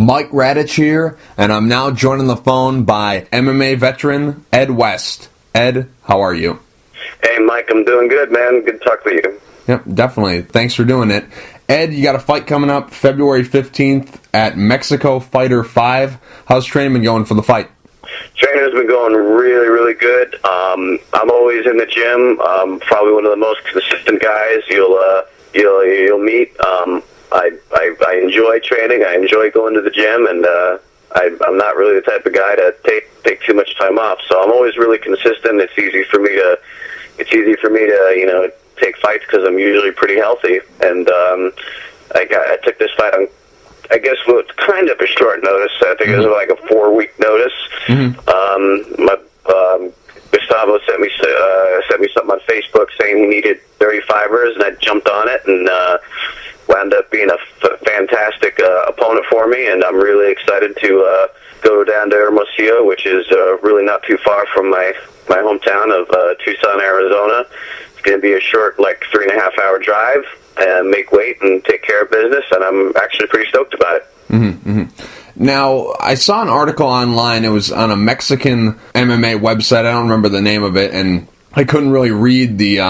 Mike Radich here, and I'm now joined on the phone by MMA Veteran Ed West. Ed, how are you? Hey, Mike, I'm doing good, man. Good to talk with you. Yep, definitely. Thanks for doing it. Ed, you got a fight coming up February 15th at Mexico Fighter 5. How's training been going for the fight? Training's been going really, really good. I'm always in the gym. Probably one of the most consistent guys you'll meet. I enjoy training. I enjoy going to the gym, and I'm not really the type of guy to take too much time off. So I'm always really consistent. It's easy for me to take fights because I'm usually pretty healthy. And I took this fight on, I guess, what kind of a short notice. I think it was like a 4-week notice. Gustavo sent me something on Facebook saying he needed 35ers, and I jumped on it and wound up being a fantastic opponent for me. And I'm really excited to go down to Hermosillo, which is really not too far from my hometown of Tucson, Arizona. It's going to be a short, 3.5-hour drive, and make weight and take care of business, and I'm actually pretty stoked about it. Now, I saw an article online. It was on a Mexican MMA website. I don't remember the name of it, and I couldn't really read the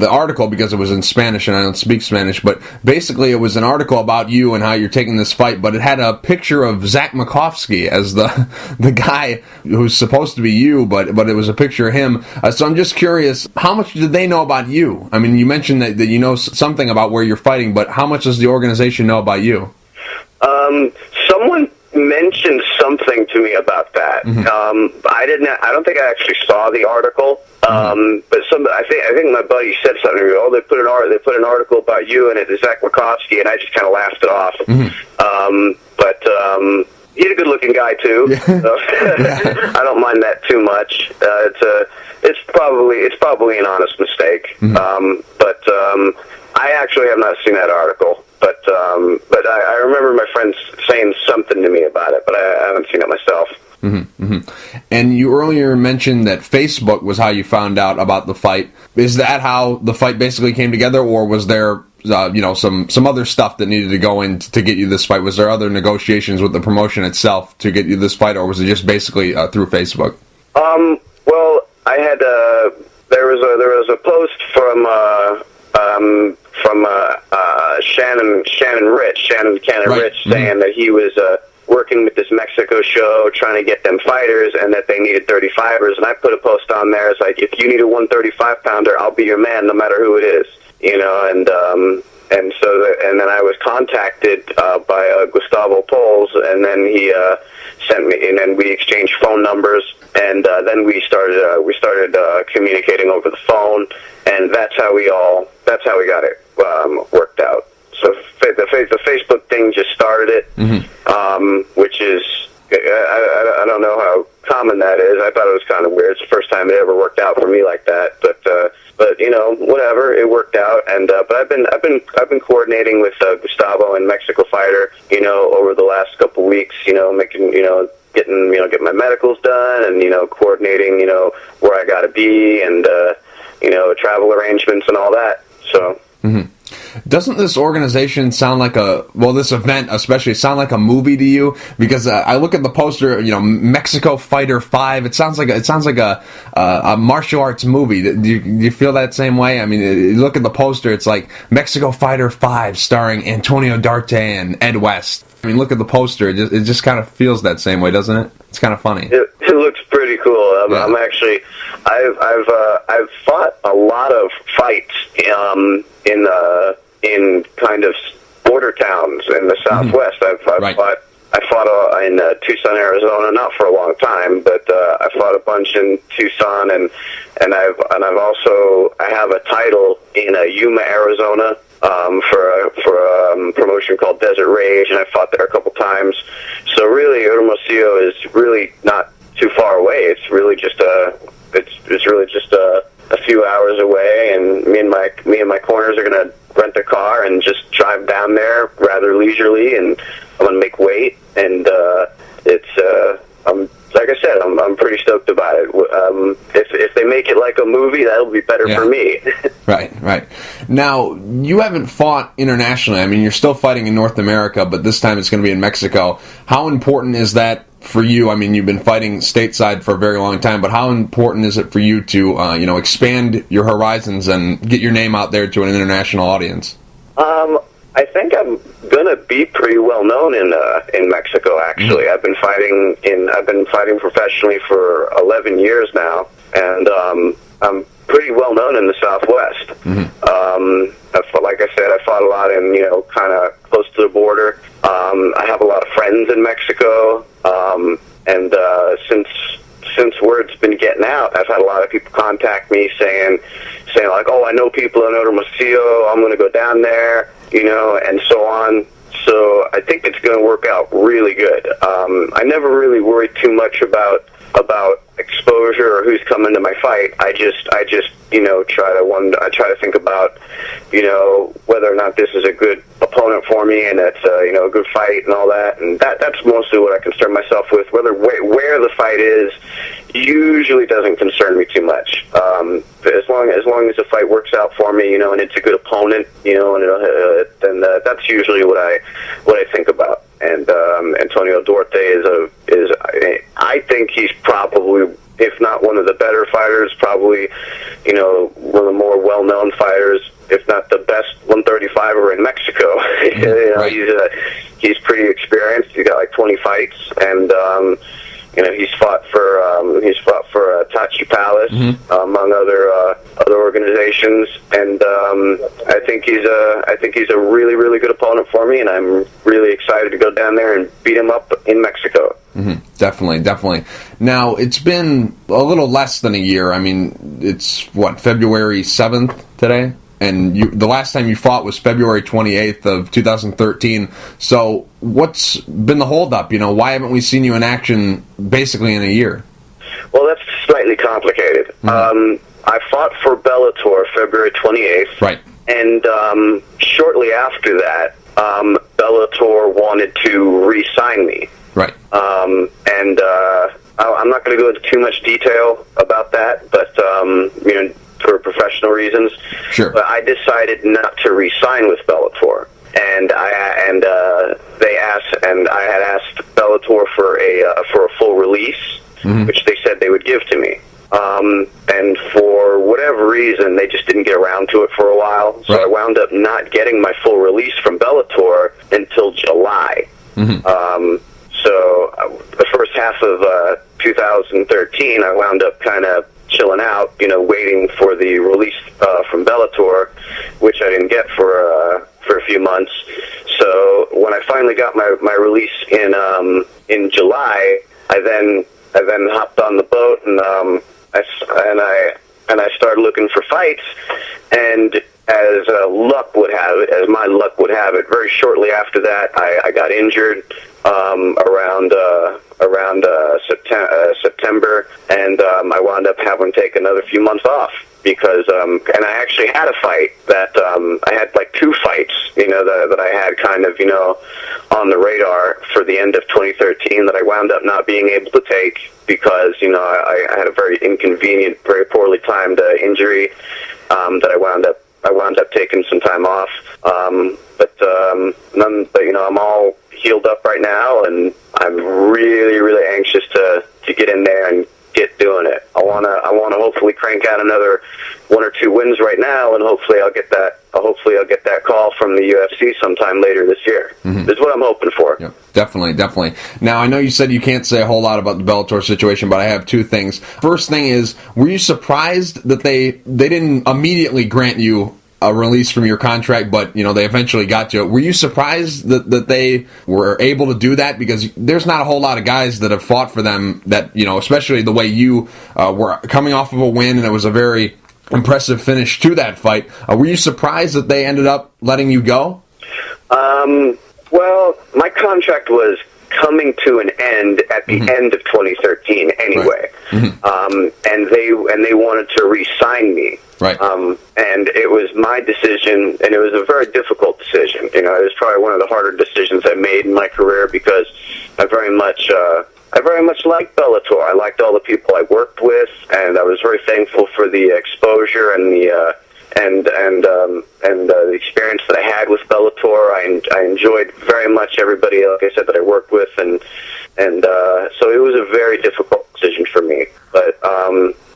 article because it was in Spanish, and I don't speak Spanish. But basically, it was an article about you and how you're taking this fight. But it had a picture of Zach Makovsky as the guy who's supposed to be you, but it was a picture of him. So I'm just curious, how much did they know about you? I mean, you mentioned that you know something about where you're fighting, but how much does the organization know about you? Someone mentioned something to me about that. I don't think I actually saw the article. But I think my buddy said something to me. Oh, they put an article about you and it's Zach Makovsky, and I just kind of laughed it off. But he's a good-looking guy too. So I don't mind that too much. It's probably an honest mistake. But I actually have not seen that article. But I remember my friends saying something to me about it, but I haven't seen it myself. And you earlier mentioned that Facebook was how you found out about the fight. Is that how the fight basically came together, or was there some other stuff that needed to go in to get you this fight? Was there other negotiations with the promotion itself to get you this fight, or was it just basically through Facebook? Well, I had there was a post from Shannon Cannon Rich, saying that he was working with this Mexico show, trying to get them fighters, and that they needed 35ers. And I put a post on there. It's like, if you need a 135-pounder, I'll be your man, no matter who it is. And then I was contacted by Gustavo Pols, and then he sent me, and then we exchanged phone numbers, and then we started communicating over the phone, and that's how we got it worked out. So the Facebook thing just started it, which is, I don't know how common that is. I thought it was kind of weird. It's the first time it ever worked out for me like that, but whatever, it worked out. And but I've been coordinating with Gustavo and Mexico Fighter, over the last couple weeks, getting my medicals done, and coordinating, where I got to be, and travel arrangements and all that. So. Doesn't this organization sound like this event especially sound like a movie to you? Because I look at the poster, Mexico Fighter 5. It sounds like a martial arts movie. Do you feel that same way? I mean, you look at the poster, it's like Mexico Fighter 5 starring Antonio Darte and Ed West. I mean, look at the poster. It just kind of feels that same way, doesn't it? It's kind of funny. It looks pretty cool. I'm actually, I've fought a lot of fights in kind of border towns in the Southwest. I fought in Tucson, Arizona, not for a long time, but I fought a bunch in Tucson, and I have a title in Yuma, Arizona, for a promotion called Desert Rage, and I fought there a couple times. So really, Hermosillo is really not too far away. It's really just a few hours away, and me and my corners are gonna rent a car and just drive down there rather leisurely, and I'm gonna make weight, and I'm like I said, I'm pretty stoked about it. If they make it like a movie, that'll be better for me. Right. Now, you haven't fought internationally. I mean, you're still fighting in North America, but this time it's going to be in Mexico. How important is that for you? I mean, you've been fighting stateside for a very long time, but how important is it for you to, expand your horizons and get your name out there to an international audience? I think I'm gonna be pretty well known in Mexico. Actually, I've been fighting professionally for 11 years now, and I'm pretty well known in the Southwest. Like I said, I fought a lot in kind of close to the border. I have a lot of friends in Mexico, and since word's been getting out, I've had a lot of people contact me saying like, oh, I know people in Hermosillo, I'm going to go down there, and so on. So I think it's going to work out really good. I never really worried too much about exposure or who's coming to my fight. I just try to think about whether or not this is a good opponent for me, and that's a good fight and all that. And that's mostly what I concern myself with. Where the fight is usually doesn't concern me too much. As long as the fight works out for me, and it's a good opponent, then that's usually what I think about. And Antonio Duarte is I think he's probably, if not one of the better fighters, probably one of the more well-known fighters, if not the best 135er in Mexico. He's pretty experienced. He's got like 20 fights, and he's fought for Tachi Palace, among other organizations, and I think he's a really, really good opponent for me, and I'm really excited to go down there and beat him up in Mexico. Definitely. Now, it's been a little less than a year. I mean, it's February 7th today? And the last time you fought was February 28th of 2013. So what's been the holdup? Why haven't we seen you in action basically in a year? Well, that's slightly complicated. I fought for Bellator February 28th. Right. And shortly after that, Bellator wanted to re-sign me. Right. And I'm not going to go into too much detail about that, but for professional reasons. Sure. But I decided not to re-sign with Bellator, and I had asked Bellator for a full release, which they said they would give to me. And for whatever reason, they just didn't get around to it for a while. So I wound up not getting my full release from Bellator until July. So the first half of 2013, I wound up kind of chilling out, waiting for the release from Bellator, which I didn't get for a few months. So when I finally got my release in July, I then hopped on the boat and I started looking for fights, and as my luck would have it, very shortly after that, I got injured around September, and I wound up having to take another few months off because, and I actually had a fight that I had like two fights, that I had kind of, on the radar for the end of 2013 that I wound up not being able to take because, I had a very inconvenient, very poorly timed injury that I wound up taking some time off. But I'm all healed up right now, and I'm really, really anxious to get in there and get doing it. I wanna hopefully crank out another 1 or 2 wins right now, and hopefully I'll get that call from the UFC sometime later this year. This is what I'm hoping for. Yep, definitely. Now, I know you said you can't say a whole lot about the Bellator situation, but I have 2 things. First thing is, were you surprised that they didn't immediately grant you a release from your contract, but they eventually got to it? Were you surprised that they were able to do that? Because there's not a whole lot of guys that have fought for them that, especially the way you were coming off of a win, and it was a very impressive finish to that fight. Were you surprised that they ended up letting you go? Well, my contract was coming to an end at the end of 2013 anyway. Right. And they wanted to re-sign me. Right. And it was my decision, and it was a very difficult decision. It was probably one of the harder decisions I made in my career because I very much I very much liked Bellator. I liked all the people I worked with, and I was very thankful for the exposure and the experience that I had with Bellator. I enjoyed very much everybody, like I said, that I worked with, and so it was a very difficult decision for me. But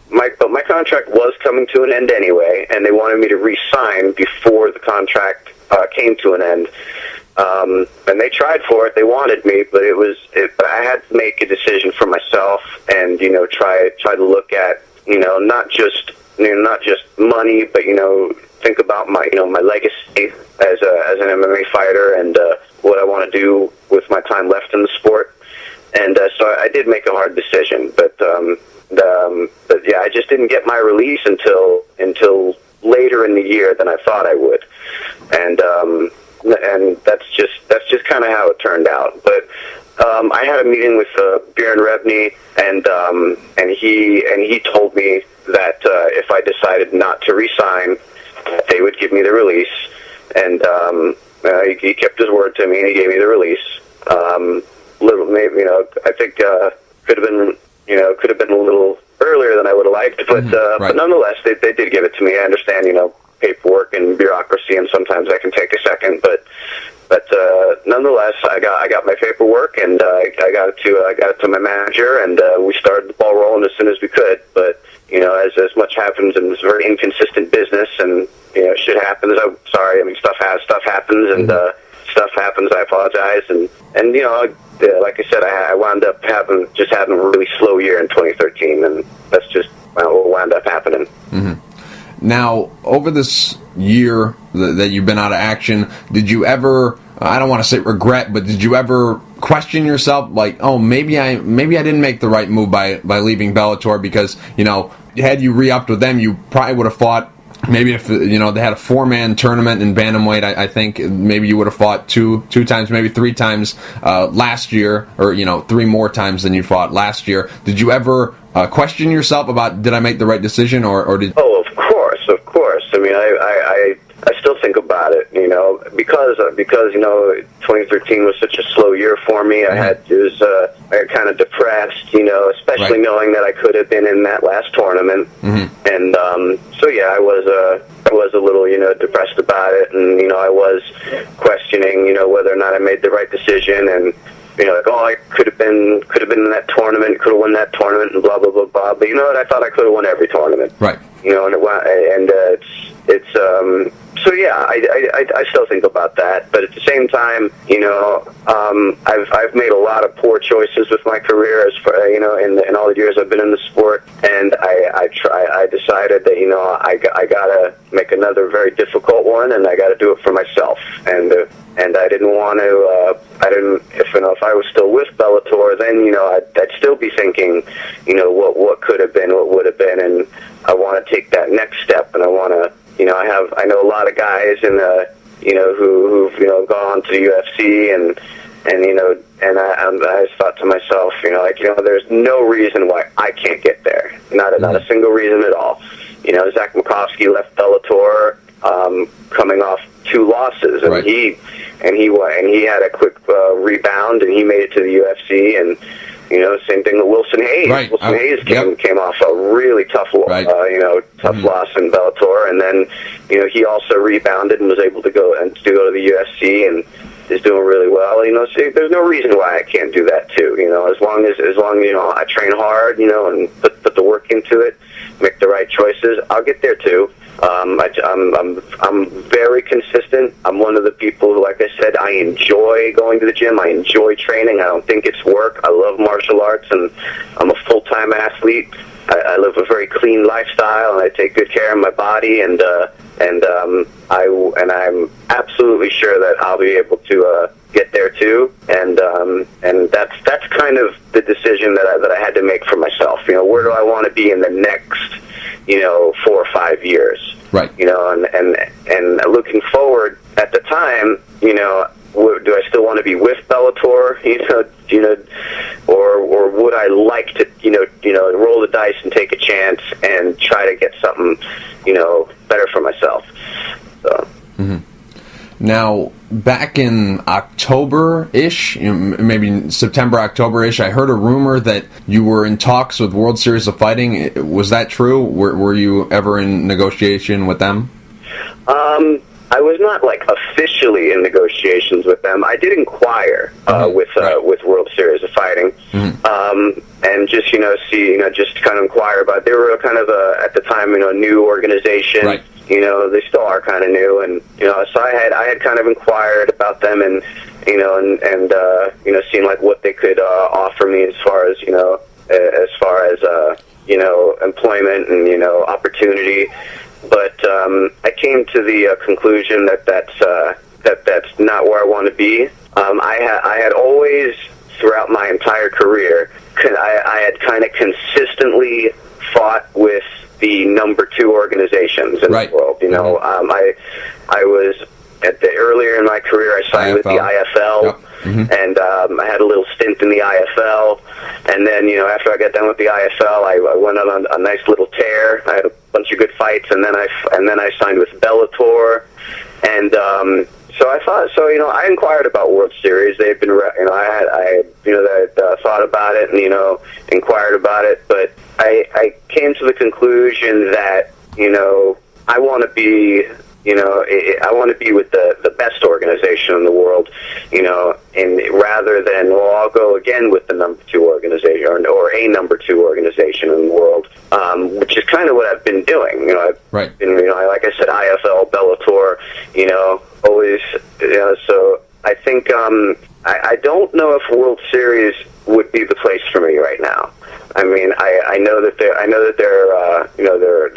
my contract was coming to an end anyway, and they wanted me to re-sign before the contract came to an end. And they tried for it. They wanted me, but but I had to make a decision for myself, and try to look at not just money, but think about my my legacy as an MMA fighter, and what I want to do with my time left in the sport. And so I did make a hard decision, but yeah, I just didn't get my release until later in the year than I thought I would, and that's just kind of how it turned out. But I had a meeting with Bjorn Rebney, and he told me that if I decided not to re-sign, they would give me the release, and he kept his word to me, and he gave me the release. Maybe I think could have been a little earlier than I would have liked, but but nonetheless, they did give it to me. I understand, paperwork and bureaucracy, and sometimes that can take a second, but nonetheless, I got my paperwork, and I got it to my manager, and we started the ball rolling as soon as we could. But as much happens in this very inconsistent business, and shit happens. I'm sorry. I mean, stuff happens, and stuff happens. I apologize, and like I said, I wound up having a really slow year in 2013, and that's just what wound up happening. Mm-hmm. Now, over this year that you've been out of action, did you ever, I don't want to say regret, but did you ever question yourself, like, oh, maybe I didn't make the right move by leaving Bellator, because, had you re-upped with them, you probably would have fought, maybe if, they had a 4-man tournament in bantamweight, I think maybe you would have fought two times, maybe 3 times last year, or, 3 more times than you fought last year. Did you ever question yourself about, did I make the right decision, or did... Oh, of course. I mean, I still think about it, because 2013 was such a slow year for me. I got kind of depressed, especially knowing that I could have been in that last tournament, and so yeah, I was a little depressed about it, and I was questioning whether or not I made the right decision, and I could have been in that tournament, could have won that tournament, and blah blah blah blah. But I thought I could have won every tournament, right? So yeah, I still think about that, but at the same time, I've made a lot of poor choices with my career, as far, in all the years I've been in the sport, and I decided that I gotta make another very difficult one, and I gotta do it for myself, and I didn't want to. If I was still with Bellator, then I'd still be thinking, what could have been, what would have been, and I want to take that next step, and I want to. I know a lot of guys who've gone to the UFC, and I just thought to myself, there's no reason why I can't get there. Not a single reason at all. Zach Makovsky left Bellator coming off 2 losses, and he had a quick rebound, and he made it to the UFC, and same thing with Wilson Hayes. Right. Wilson Hayes came off a really tough loss in Bellator, and then he also rebounded and was able to go to the UFC, and is doing really well. So there's no reason why I can't do that too. As long as I train hard, and put the work into it, make the right choices, I'll get there too. I'm very consistent. I'm one of the people who, like I said, I enjoy going to the gym. I enjoy training. I don't think it's work. I love martial arts, and I'm a full-time athlete. I live a very clean lifestyle, and I take good care of my body, and I'm absolutely sure that I'll be able to get there too. And that's kind of the decision that I had to make for myself. Where do I want to be in the next 4 or 5 years, right? And looking forward at the time, do I still want to be with Bellator, or would I like to, roll the dice and take a chance and try to get something, better for myself? So. Mm-hmm. Now, back in October-ish, maybe September, October-ish, I heard a rumor that you were in talks with World Series of Fighting. Was that true? Were you ever in negotiation with them? I was not officially in negotiations with them. I did inquire with World Series of Fighting, and just just kind of inquire about. They were kind of at the time a new organization. Right. They still are kind of new, and so I had kind of inquired about them, and seeing what they could offer me as far as employment and opportunity. But I came to the conclusion that that's not where I want to be. I had always, throughout my entire career, I had kind of consistently fought with the number 2 organizations in the world. I was earlier in my career. I signed with the IFL. Yep. And I had a little stint in the IFL, and then after I got done with the IFL, I went on a nice little tear. I had a bunch of good fights, and then I signed with Bellator, and so I thought I inquired about World Series. They've been I thought about it and inquired about it, but I came to the conclusion that I want to be. I want to be with the best organization in the world, and rather than, I'll go again with the number 2 organization or a number 2 organization in the world, which is kind of what I've been doing. I've been, like I said, IFL, Bellator, always, so I think, I don't know if World Series would be the place for me right now. I mean, I know that they're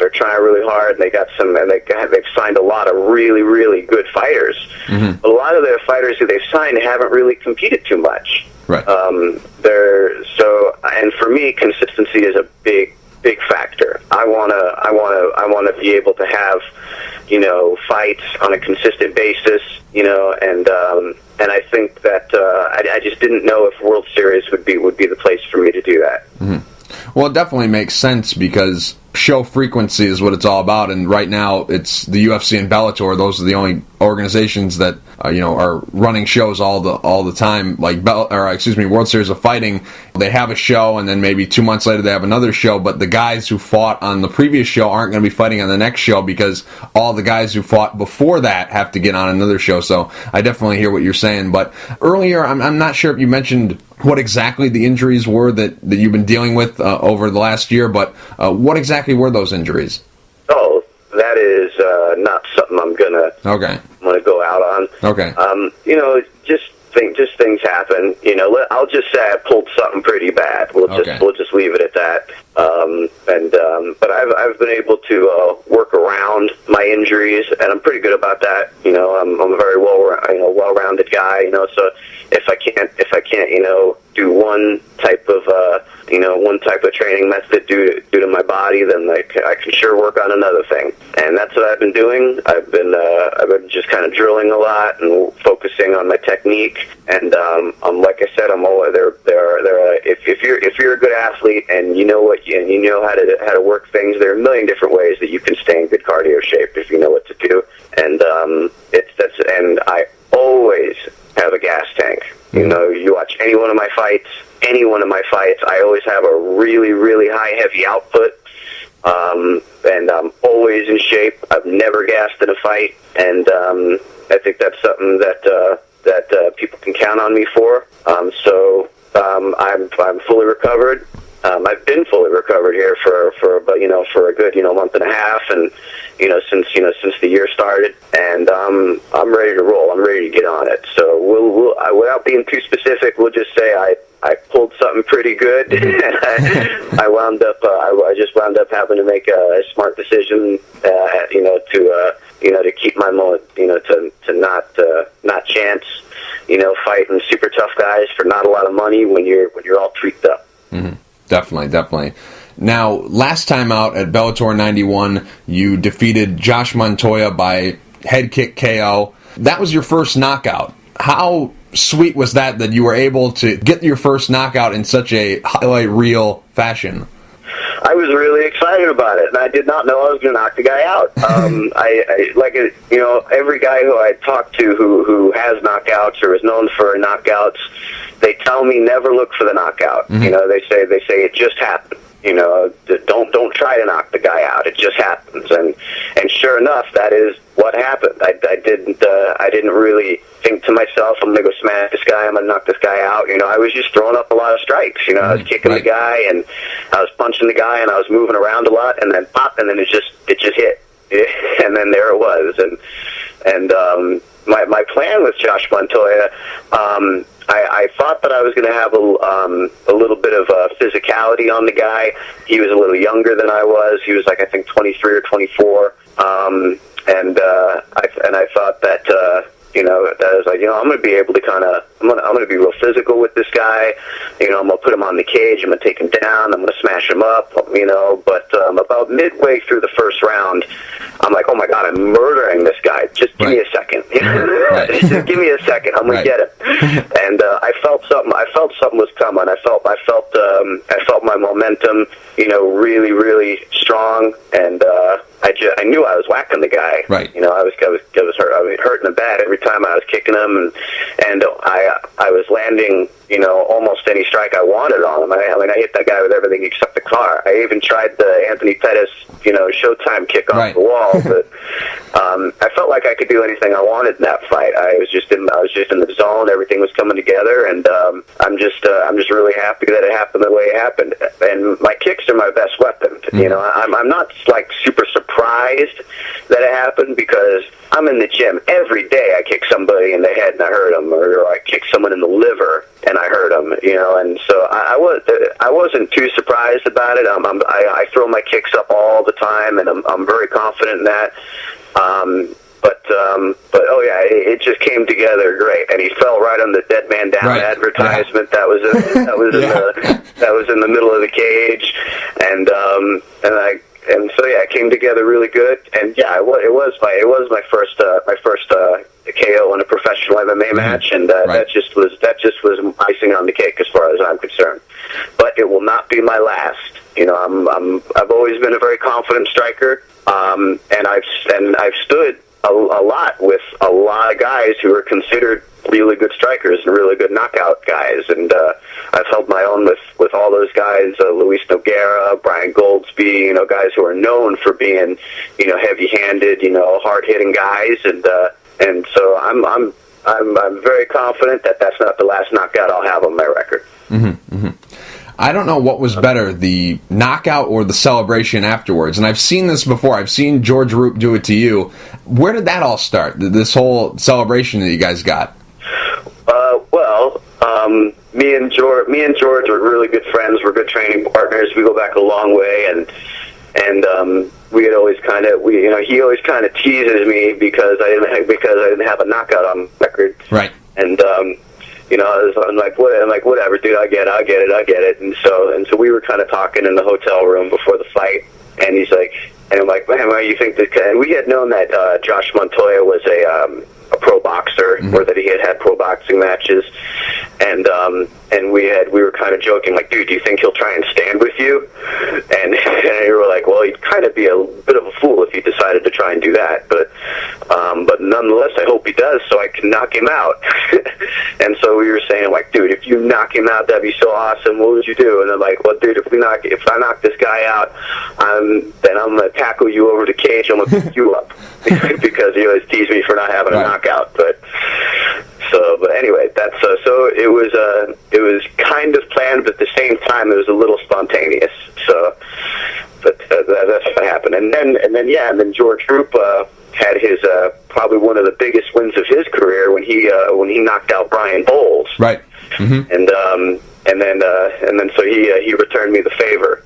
trying really hard. And they got they've signed a lot of really, really good fighters. Mm-hmm. But a lot of their fighters who they've signed haven't really competed too much. Right. And for me, consistency is a big factor. I wanna be able to have fights on a consistent basis. And I think that I just didn't know if World Series would be the place for me to do that. Mm-hmm. Well, it definitely makes sense because show frequency is what it's all about, and right now it's the UFC and Bellator. Those are the only organizations that are running shows all the time. Like World Series of Fighting, they have a show, and then maybe 2 months later they have another show. But the guys who fought on the previous show aren't going to be fighting on the next show because all the guys who fought before that have to get on another show. So I definitely hear what you're saying. But earlier, I'm not sure if you mentioned what exactly the injuries were that you've been dealing with over the last year, but what exactly were those injuries? Oh, that is not something I'm gonna go out on. Okay. Just things happen. I'll just say I pulled something pretty bad. We'll just leave it at that. But I've been able to work around my injuries, and I'm pretty good about that. I'm a very well-rounded guy. So if I can't do one type of training method due to my body, then I can sure work on another thing. And that's what I've been doing. I've been just kind of drilling a lot and focusing on my technique. And like I said, I'm always there. If you're a good athlete and you know how to work things, there are a million different ways that you can stay in good cardio shape if you know what to do. And and I always have a gas tank. You watch any one of my fights, I always have a really, really high heavy output, and I'm always in shape. I've never gassed in a fight, and I think that's something that people can count on me for. So I'm fully recovered. I've been fully recovered here for a good month and a half, and since the year started, and I'm ready to roll. I'm ready to get on it. So we'll without being too specific, we'll just say I pulled something pretty good, and I just wound up having to make a smart decision, to keep my to not chance fighting super tough guys for not a lot of money when you're all tweaked up. Mm-hmm. Definitely. Now, last time out at Bellator 91, you defeated Josh Montoya by head kick KO. That was your first knockout. How sweet was that you were able to get your first knockout in such a highlight reel fashion? I was really excited about it, and I did not know I was going to knock the guy out. Every guy who I talked to who has knockouts or is known for knockouts, they tell me never look for the knockout. Mm-hmm. You know, they say it just happened. You know, don't try to knock the guy out. It just happens, and sure enough, that is what happened. I didn't really think to myself, I'm gonna go smash this guy. I'm gonna knock this guy out. You know, I was just throwing up a lot of strikes. You know, I was kicking the guy, and I was punching the guy, and I was moving around a lot, and then pop, and then it just hit, and then there it was, and my plan with Josh Montoya. I thought that I was going to have a little bit of physicality on the guy. He was a little younger than I was. He was like, I think 23 or 24. I thought that that I was like, I'm going to be able to I'm going to be real physical with this guy. I'm going to put him on the cage. I'm going to take him down. I'm going to smash him up. But about midway through the first round, I'm like, oh my God, I'm murdering this guy. Just give me a second. Just give me a second. I'm going to get him. And I felt something. I felt something was coming. I felt my momentum, really, really strong. And I knew I was whacking the guy. Right. I was hurting him bad every time I was kicking him, and I was landing, almost any strike I wanted on him. I hit that guy with everything except the car. I even tried the Anthony Pettis, Showtime kick off the wall, but I felt like I could do anything I wanted in that fight. I was just in the zone. Everything was coming together, and I'm just really happy that it happened the way it happened. And my kicks are my best weapon. I'm not like super surprised that it happened because I'm in the gym every day. I kick somebody in the head and I hurt them, or I kick someone in the liver and I hurt them. And so I wasn't too surprised about it. I throw my kicks up all the time, and I'm very confident in that. But oh yeah, it just came together great, and he fell right on the Dead Man Down advertisement. Yeah. That was in the middle of the cage, and so yeah, it came together really good. And yeah, it was my first KO in a professional MMA match, and that just was icing on the cake as far as I'm concerned. But it will not be my last. I've always been a very confident striker, and I've stood a lot with a lot of guys who are considered really good strikers and really good knockout guys, and I've held my own with all those guys, Luis Nogueira, Brian Goldsby, guys who are known for being, heavy-handed, hard-hitting guys, and so I'm very confident that that's not the last knockout I'll have on my record. Mm-hmm, mm-hmm. I don't know what was better, the knockout or the celebration afterwards. And I've seen this before. I've seen George Roop do it to you. Where did that all start, this whole celebration that you guys got? Me and George are really good friends. We're good training partners. We go back a long way, and we had always he always kind of teases me because I didn't have a knockout on record. Right. And I'm like, whatever, dude, I get it. And so we were kind of talking in the hotel room before the fight, and he's like, and I'm like, man, you think that? And we had known that Josh Montoya was a pro boxer, or that he had pro boxing matches, and we were kind of joking, like, dude, do you think he'll try and stand with you? And we were like, well, he'd kind of be a bit of a fool if he decided to try and do that, but nonetheless, I hope he does, so I can knock him out. And so we were saying, like, dude, if you knock him out, that'd be so awesome. What would you do? And I'm like, well, dude, if I knock this guy out, then I'm gonna tackle you over the cage. I'm gonna pick you up because he always teased me for not having a knockout. But anyway, that's so it was kind of planned, but at the same time, it was a little spontaneous. So, but that's what happened. And then George Roop had his probably one of the biggest wins of his career when he knocked out Brian Bowles. Right. Mm-hmm. And then so he returned me the favor.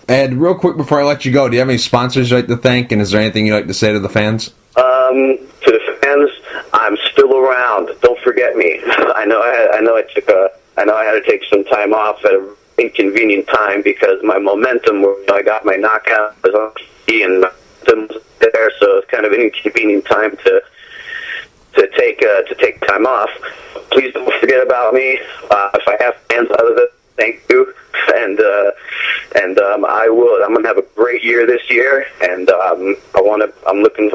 Ed, real quick before I let you go, do you have any sponsors you'd like to thank, and is there anything you'd like to say to the fans? To the fans, I'm still around. Don't forget me. I know I had to take some time off at an inconvenient time because my momentum, I got my knockout, was on TV and my momentum was there, so it's kind of an inconvenient time to take time off. Please don't forget about me. If I have fans other Thank you, and I'm gonna have a great year this year, and I'm looking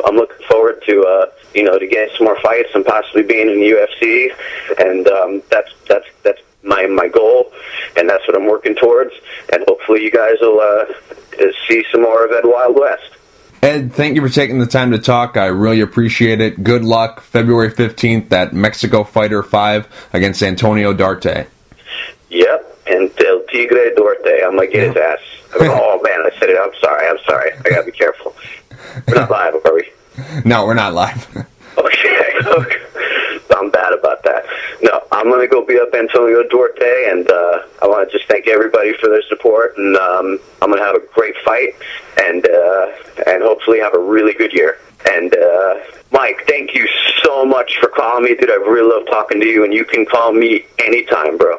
forward to to getting some more fights and possibly being in the UFC, and that's my goal, and that's what I'm working towards, and hopefully you guys will see some more of Ed Wild West. Ed, thank you for taking the time to talk. I really appreciate it. Good luck February 15th at Mexico Fighter 5 against Antonio Duarte. Yep, and El Tigre Duarte. I'm going to get his ass. Oh, man, I said it. I'm sorry. I got to be careful. We're not live, are we? No, we're not live. Okay. I'm bad about that. No, I'm going to go beat up Antonio Duarte, and I want to just thank everybody for their support, and I'm going to have a great fight, and hopefully have a really good year. And Mike, thank you so much for calling me, dude. I really love talking to you, and you can call me anytime, bro.